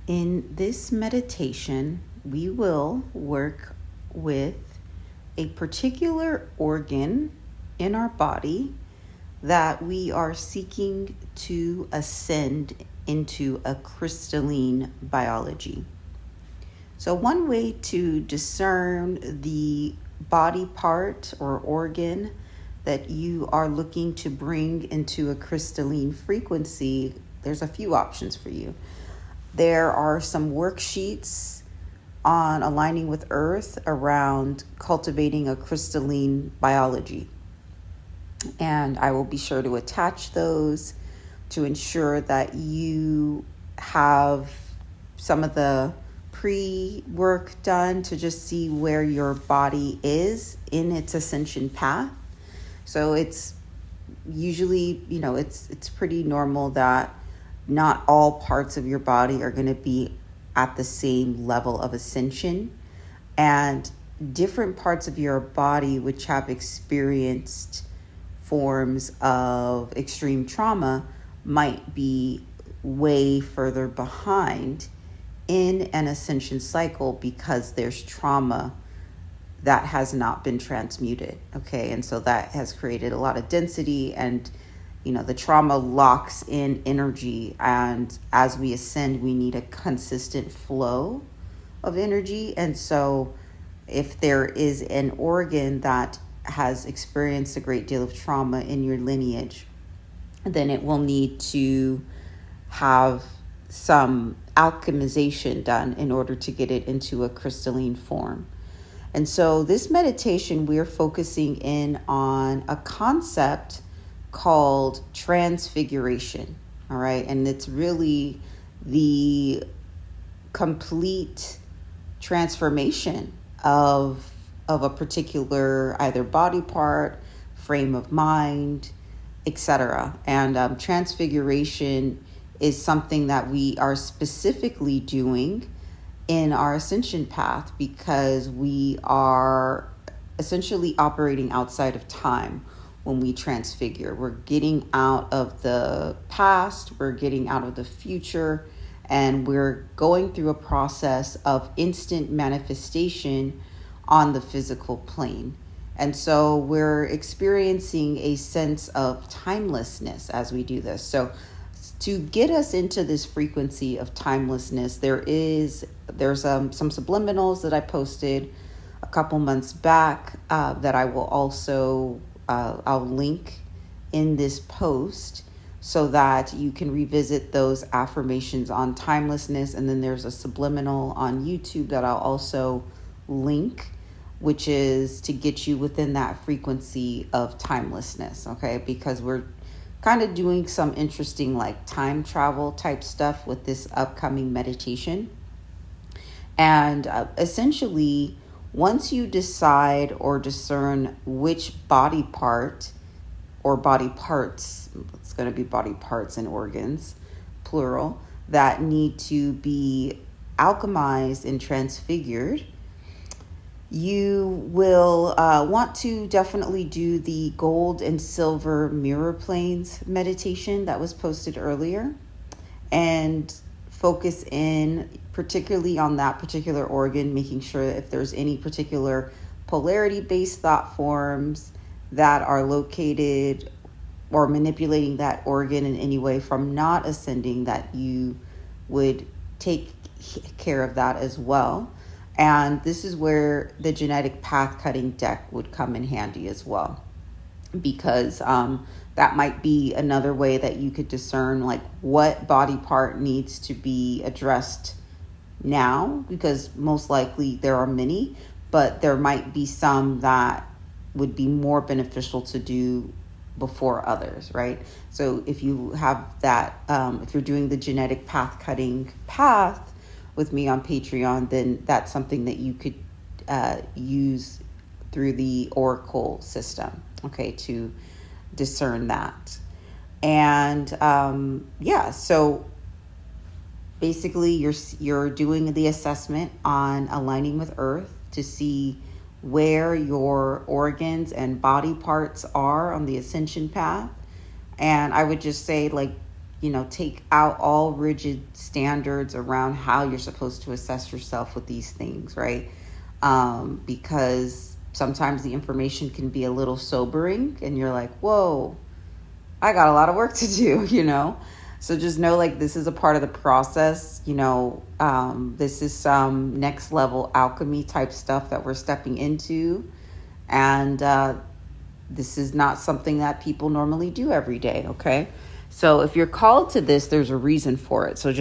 In this meditation, we will work with a particular organ in our body that we are seeking to ascend into a crystalline biology. So one way to discern the body part or organ that you are looking to bring into a crystalline frequency, there's a few options for you. There are some worksheets on aligning with Earth around cultivating a crystalline biology. And I will be sure to attach those to ensure that you have some of the pre-work done to just see where your body is in its ascension path. So it's usually, it's pretty normal that not all parts of your body are going to be at the same level of ascension. And different parts of your body which have experienced forms of extreme trauma might be way further behind in an ascension cycle because there's trauma that has not been transmuted. Okay. And so that has created a lot of density, and the trauma locks in energy. And as we ascend, we need a consistent flow of energy. And so if there is an organ that has experienced a great deal of trauma in your lineage, then it will need to have some alchemization done in order to get it into a crystalline form. And so this meditation, we're focusing in on a concept called transfiguration. All right. And it's really the complete transformation of a particular either body part, frame of mind, etc. And transfiguration is something that we are specifically doing in our ascension path because we are essentially operating outside of time when we transfigure. We're getting out of the past, we're getting out of the future, and we're going through a process of instant manifestation on the physical plane. And so we're experiencing a sense of timelessness as we do this. So to get us into this frequency of timelessness, there's some subliminals that I posted a couple months back that I will also I'll link in this post so that you can revisit those affirmations on timelessness. And then there's a subliminal on YouTube that I'll also link, which is to get you within that frequency of timelessness. Okay, because we're kind of doing some interesting like time travel type stuff with this upcoming meditation. And essentially, once you decide or discern which body part or body parts, it's going to be body parts and organs, plural, that need to be alchemized and transfigured, you will want to definitely do the gold and silver mirror planes meditation that was posted earlier, and focus in particularly on that particular organ, making sure if there's any particular polarity-based thought forms that are located or manipulating that organ in any way from not ascending, that you would take care of that as well. And this is where the genetic path cutting deck would come in handy as well, because that might be another way that you could discern like what body part needs to be addressed now, because most likely there are many, but there might be some that would be more beneficial to do before others, right? So if you have that, if you're doing the genetic path cutting path with me on Patreon, then that's something that you could use through the Oracle system, okay, to discern that. And so basically you're doing the assessment on aligning with Earth to see where your organs and body parts are on the ascension path. And I would just say, like, take out all rigid standards around how you're supposed to assess yourself with these things, right? Because sometimes the information can be a little sobering and you're like, whoa, I got a lot of work to do. So just know, like, this is a part of the process. This is some next level alchemy type stuff that we're stepping into. And this is not something that people normally do every day, okay? So if you're called to this, there's a reason for it. So